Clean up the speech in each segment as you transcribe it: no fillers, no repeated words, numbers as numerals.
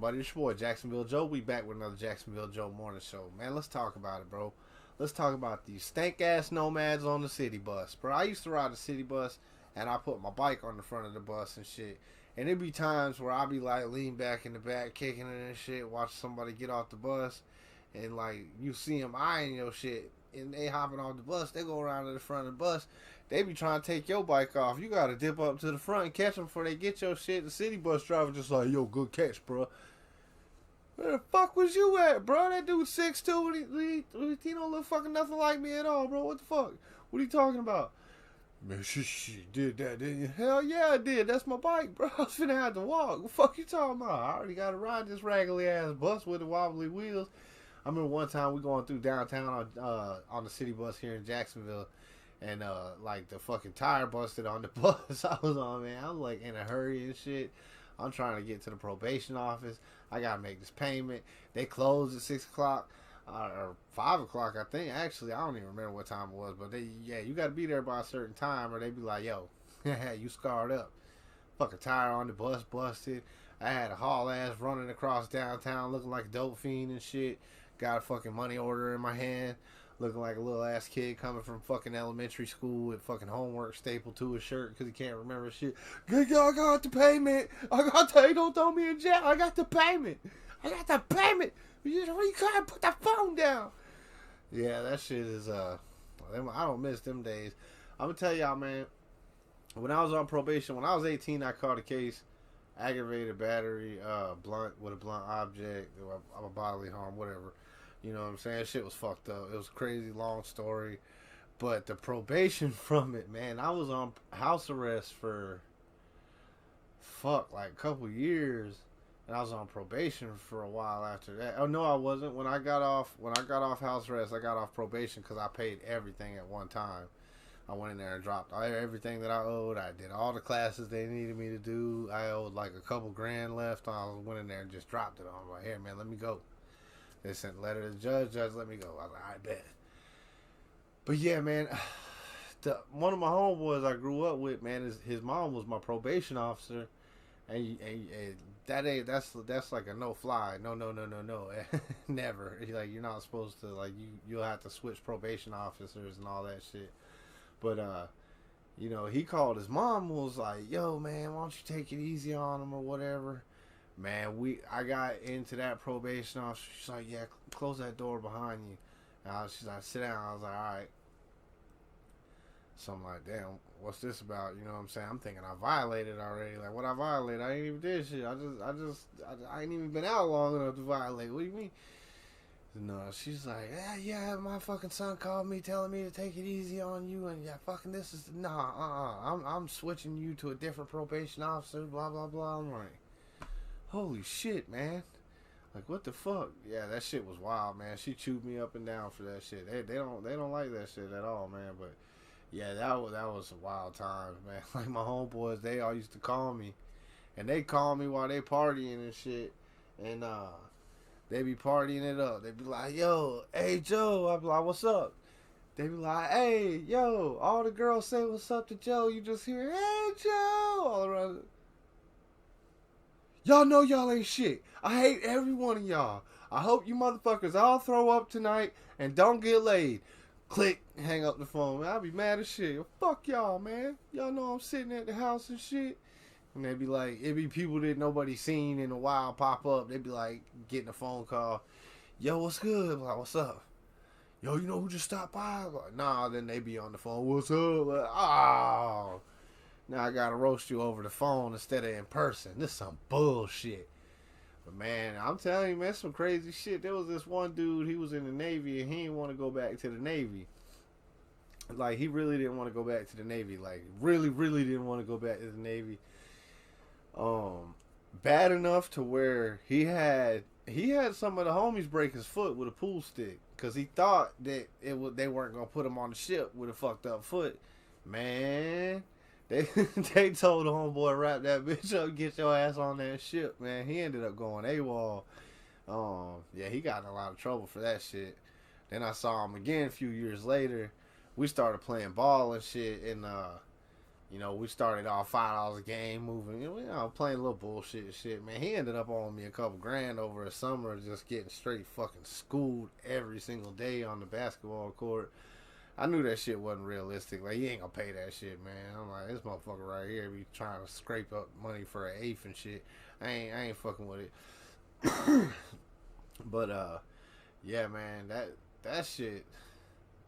everybody? It's your boy Jacksonville Joe. We back with another Jacksonville Joe morning show. Man, let's talk about it, bro. Let's talk about these stank ass nomads on the city bus, bro. I used to ride the city bus, and I put my bike on the front of the bus and shit. And there'd be times where I'd be like lean back in the back, kicking it and shit, watch somebody get off the bus, and like you see them eyeing your shit, and they hopping off the bus. They go around to the front of the bus. They be trying to take your bike off. You gotta dip up to the front and catch them before they get your shit. The city bus driver just like, yo, good catch, bro. Where the fuck was you at, bro? That dude 6'2", he don't look fucking nothing like me at all, bro. What the fuck? What are you talking about? Man, she did that, didn't you? Hell yeah, I did. That's my bike, bro. I was finna have to walk. What the fuck you talking about? I already got to ride this raggedy ass bus with the wobbly wheels. I remember one time we going through downtown on the city bus here in Jacksonville. And, like, the fucking tire busted on the bus I was on, man. I was, like, in a hurry and shit. I'm trying to get to the probation office. I gotta make this payment. They closed at 6 o'clock. Or 5 o'clock, I think. Actually, I don't even remember what time it was. But, you gotta be there by a certain time. Or they be like, yo, you scarred up. Fucking tire on the bus busted. I had a haul ass running across downtown looking like a dope fiend and shit. Got a fucking money order in my hand. Looking like a little ass kid coming from fucking elementary school with fucking homework stapled to his shirt because he can't remember shit. I got the payment. Don't throw me in jail. I got the payment. I got the payment. You can't put the phone down. Yeah, that shit is, I don't miss them days. I'm going to tell y'all, man, when I was on probation, when I was 18, I caught a case, aggravated battery, blunt with a blunt object, or bodily harm, whatever. You know what I'm saying? Shit was fucked up. It was a crazy, long story. But the probation from it, man, I was on house arrest for, like a couple years. And I was on probation for a while after that. Oh, no, I wasn't. When I got off house arrest, I got off probation because I paid everything at one time. I went in there and dropped everything that I owed. I did all the classes they needed me to do. I owed like a couple grand left. I went in there and just dropped it. I was like, here, man, let me go. They sent a letter to the judge. Judge, let me go. I was like, I bet. But yeah, man, one of my homeboys I grew up with, man, his mom was my probation officer, and that's like a no fly. No. Never. Like, you're not supposed to, like, you'll have to switch probation officers and all that shit. But you know, he called his mom and was like, yo, man, why don't you take it easy on him or whatever. Man, I got into that probation officer. She's like, yeah, close that door behind you. And she's like, sit down. I was like, all right. So I'm like, damn, what's this about? You know what I'm saying? I'm thinking I violated already. Like, what I violated? I ain't even did shit. I ain't even been out long enough to violate. What do you mean? No, she's like, yeah, my fucking son called me telling me to take it easy on you, and yeah, fucking this is, I'm switching you to a different probation officer, blah, blah, blah. I'm like, holy shit, man. Like, what the fuck? Yeah, that shit was wild, man. She chewed me up and down for that shit. They don't like that shit at all, man. But yeah, that was a wild time, man. Like, my homeboys, they all used to call me, and they call me while they partying and shit, and they be partying it up. They be like, yo, hey Joe. I be like, what's up? They be like, hey, yo, all the girls say what's up to Joe. You just hear, hey Joe, all around. Y'all know y'all ain't shit. I hate every one of y'all. I hope you motherfuckers all throw up tonight and don't get laid. Click, hang up the phone. I'll be mad as shit. Fuck y'all, man. Y'all know I'm sitting at the house and shit. And they be like, it be people that nobody seen in a while pop up. They be like, getting a phone call. Yo, what's good? I'm like, what's up? Yo, you know who just stopped by? I'm like, nah, then they be on the phone. What's up? Like, oh. Now I gotta roast you over the phone instead of in person. This is some bullshit. But man, I'm telling you, man, some crazy shit. There was this one dude, he was in the Navy and he didn't want to go back to the Navy. Like, he really didn't want to go back to the Navy. Like, really didn't want to go back to the Navy. Bad enough to where he had some of the homies break his foot with a pool stick. Cause he thought that they weren't gonna put him on the ship with a fucked up foot. Man. They told the homeboy, wrap that bitch up, get your ass on that ship, man. He ended up going AWOL. Yeah, he got in a lot of trouble for that shit. Then I saw him again a few years later. We started playing ball and shit, and You know, we started off $5 a game, moving, playing a little bullshit and shit, man. He ended up owing me a couple grand over a summer, just getting straight fucking schooled every single day on the basketball court. I knew that shit wasn't realistic. Like, he ain't gonna pay that shit, man. I'm like, this motherfucker right here be trying to scrape up money for an eighth and shit. I ain't fucking with it. But yeah, man, that shit,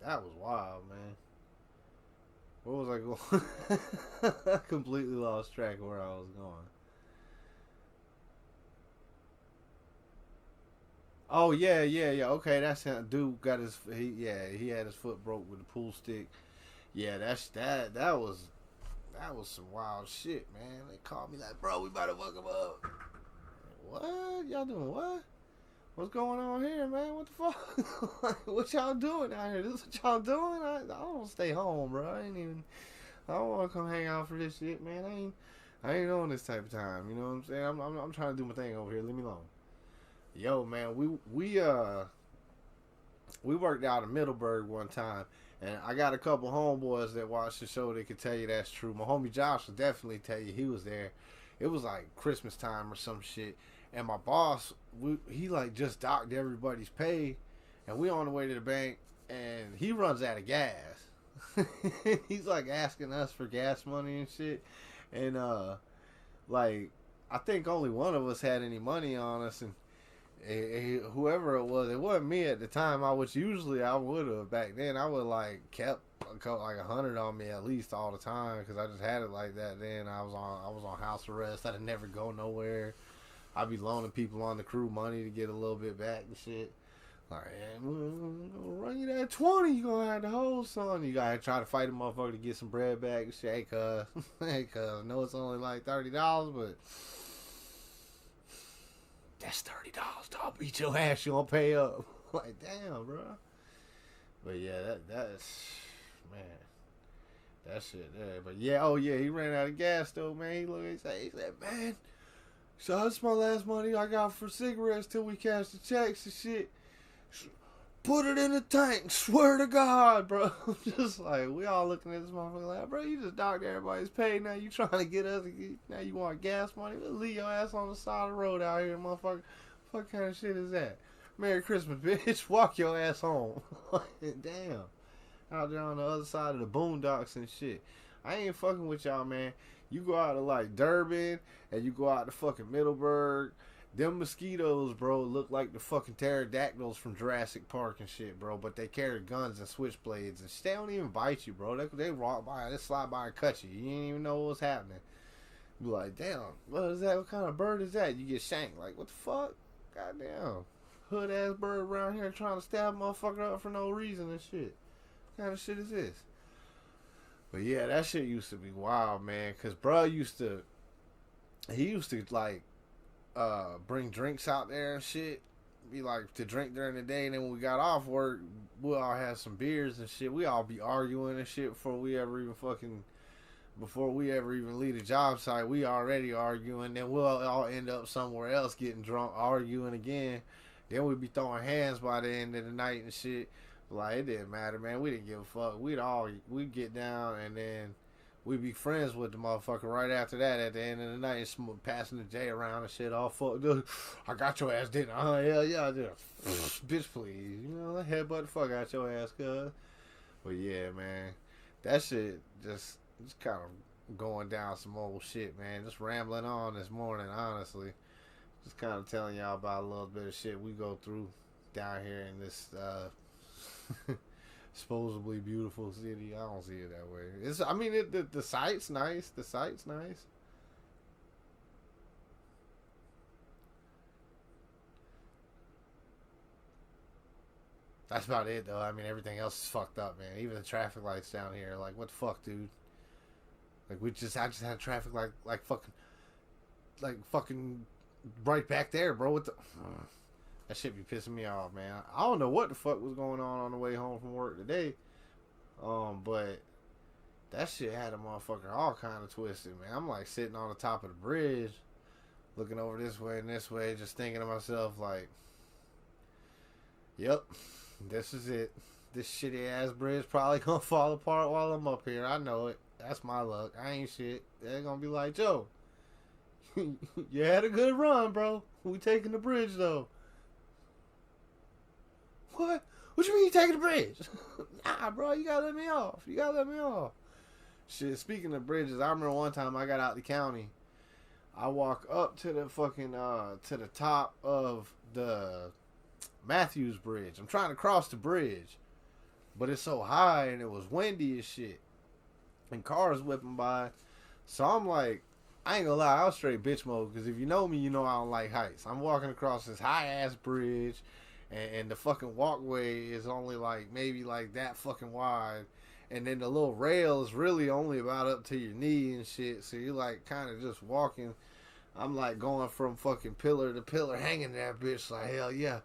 that was wild, man. What was I going? I completely lost track of where I was going. Oh yeah. Okay, that's him. Dude got he had his foot broke with the pool stick. Yeah, that was some wild shit, man. They called me like, bro, we about to fuck him up. What? Y'all doing what? What's going on here, man? What the fuck? Like, what y'all doing out here? This is what y'all doing? I don't want to stay home, bro. I don't want to come hang out for this shit, man. I ain't on this type of time. You know what I'm saying? I'm trying to do my thing over here. Leave me alone. Yo, man, we worked out in Middleburg one time, and I got a couple homeboys that watched the show that could tell you that's true. My homie Josh will definitely tell you he was there. It was like Christmas time or some shit, and my boss, he like just docked everybody's pay, and we on the way to the bank, and he runs out of gas. He's like asking us for gas money and shit, and like I think only one of us had any money on us, and whoever it wasn't me at the time. I would have back then. I would like kept like 100 on me at least all the time because I just had it like that. Then I was on house arrest. I'd never go nowhere. I'd be loaning people on the crew money to get a little bit back and shit. Like, I'm gonna run you that 20. You gonna have the whole son. You gotta try to fight a motherfucker to get some bread back and shit. Hey, cuz, I know it's only like $30, but that's $30. I'll beat your ass. You gonna pay up? Like, damn, bro. But yeah, that's man, that shit there. But yeah, oh yeah, he ran out of gas though, man. He said, man, so that's my last money I got for cigarettes till we cash the checks and shit. Put it in the tank. Swear to God, bro. Just like, we all looking at this motherfucker like, bro, you just docked everybody's pay. Now you trying to get us. Now you want gas money? We'll leave your ass on the side of the road out here, motherfucker. What kind of shit is that? Merry Christmas, bitch. Walk your ass home. Damn. Out there on the other side of the boondocks and shit. I ain't fucking with y'all, man. You go out to like Durban and you go out to fucking Middleburg. Them mosquitoes, bro, look like the fucking pterodactyls from Jurassic Park and shit, bro. But they carry guns and switchblades and they don't even bite you, bro. They walk by, they slide by and cut you. You ain't even know what's happening. You be like, damn, what is that? What kind of bird is that? You get shanked. Like, what the fuck? Goddamn. Hood ass bird around here trying to stab a motherfucker up for no reason and shit. What kind of shit is this? But yeah, that shit used to be wild, man. Cause bro he used to like bring drinks out there and shit. Be like to drink during the day, and then when we got off work, we'll all have some beers and shit. We all be arguing and shit before we ever even leave the job site. We already arguing, then we'll all end up somewhere else getting drunk, arguing again. Then we'd be throwing hands by the end of the night and shit. Like, it didn't matter, man. We didn't give a fuck. We'd get down, and then we'd be friends with the motherfucker right after that at the end of the night, passing the J around and shit, all fucked up. I got your ass, didn't I? Hell yeah, I did. Bitch, please. You know, headbutt the fuck out your ass, cuz. But yeah, man. That shit just kind of going down some old shit, man. Just rambling on this morning, honestly. Just kind of telling y'all about a little bit of shit we go through down here in this supposedly beautiful city. I don't see it that way. The site's nice. The site's nice. That's about it, though. I mean, everything else is fucked up, man. Even the traffic lights down here, like, what the fuck, dude? Like, I just had traffic like fucking right back there, bro. What the? That shit be pissing me off, man. I don't know what the fuck was going on the way home from work today. But that shit had a motherfucker all kind of twisted, man. I'm like sitting on the top of the bridge, looking over this way and this way, just thinking to myself like, yep, this is it. This shitty ass bridge probably gonna fall apart while I'm up here. I know it. That's my luck. I ain't shit. They're gonna be like, Joe, you had a good run, bro. We taking the bridge though. What? What you mean you taking the bridge? Nah, bro, you gotta let me off. You gotta let me off. Shit, speaking of bridges, I remember one time I got out the county. I walk up to the fucking to the top of the Matthews Bridge. I'm trying to cross the bridge, but it's so high and it was windy as shit, and cars whipping by. So I'm like, I ain't gonna lie, I was straight bitch mode, because if you know me, you know I don't like heights. I'm walking across this high ass bridge, and the fucking walkway is only like maybe like that fucking wide, and then the little rail is really only about up to your knee and shit. So you're like kind of just walking. I'm like going from fucking pillar to pillar, hanging that bitch like hell yeah.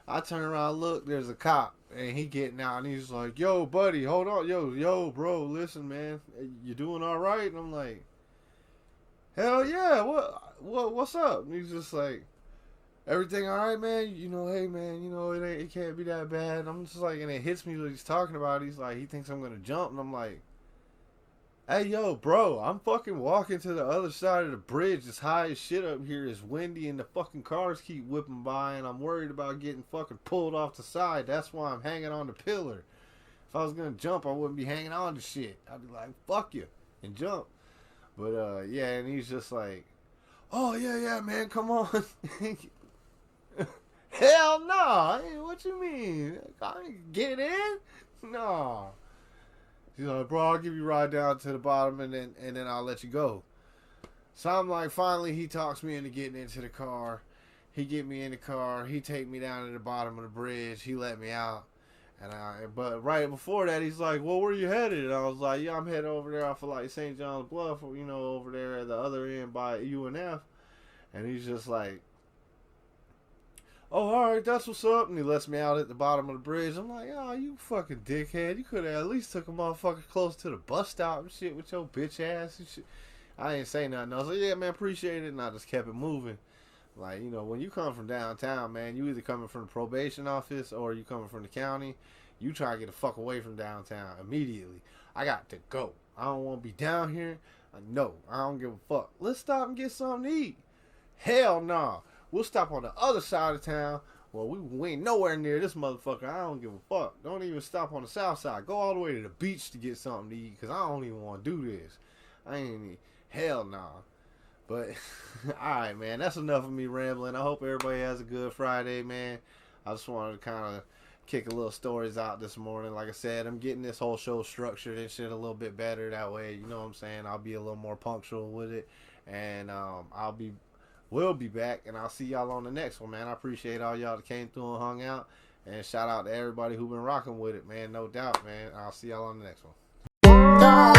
I turn around, look, there's a cop, and he getting out, and he's like, "Yo, buddy, hold on, yo, bro, listen, man, you doing all right?" And I'm like, "Hell yeah, what's up?" And he's just like, "Everything all right, man? You know, hey, man, you know, it can't be that bad." And I'm just like, and it hits me what he's talking about. He's like, he thinks I'm gonna jump, and I'm like, "Hey, yo, bro, I'm fucking walking to the other side of the bridge. It's high as shit up here. It's windy, and the fucking cars keep whipping by, and I'm worried about getting fucking pulled off the side. That's why I'm hanging on the pillar. If I was gonna jump, I wouldn't be hanging on to shit. I'd be like, fuck you, and jump." But, yeah, and he's just like, "Oh, yeah, man, come on." Hell no. Hey, what you mean? I ain't get in? No. He's like, "Bro, I'll give you a ride down to the bottom, and then I'll let you go." So I'm like, finally he talks me into getting into the car. He get me in the car. He take me down to the bottom of the bridge. He let me out. But right before that, he's like, "Well, where you headed?" And I was like, "Yeah, I'm headed over there off of like St. John's Bluff, you know, over there at the other end by UNF." And he's just like, "Oh, all right, that's what's up." And he lets me out at the bottom of the bridge. I'm like, "Oh, you fucking dickhead. You could have at least took a motherfucker close to the bus stop and shit with your bitch ass and shit." I ain't say nothing. I was like, "Yeah, man, appreciate it." And I just kept it moving. Like, you know, when you come from downtown, man, you either coming from the probation office or you coming from the county. You try to get the fuck away from downtown immediately. I got to go. I don't want to be down here. No, I don't give a fuck. Let's stop and get something to eat. Hell no. Nah. We'll stop on the other side of town. Well, we ain't nowhere near this motherfucker. I don't give a fuck. Don't even stop on the south side. Go all the way to the beach to get something to eat, because I don't even want to do this. I ain't even, hell no. Nah. But, alright, man. That's enough of me rambling. I hope everybody has a good Friday, man. I just wanted to kind of kick a little stories out this morning. Like I said, I'm getting this whole show structured and shit a little bit better that way. You know what I'm saying? I'll be a little more punctual with it. And we'll be back, and I'll see y'all on the next one, man. I appreciate all y'all that came through and hung out. And shout out to everybody who been rocking with it, man. No doubt, man. I'll see y'all on the next one.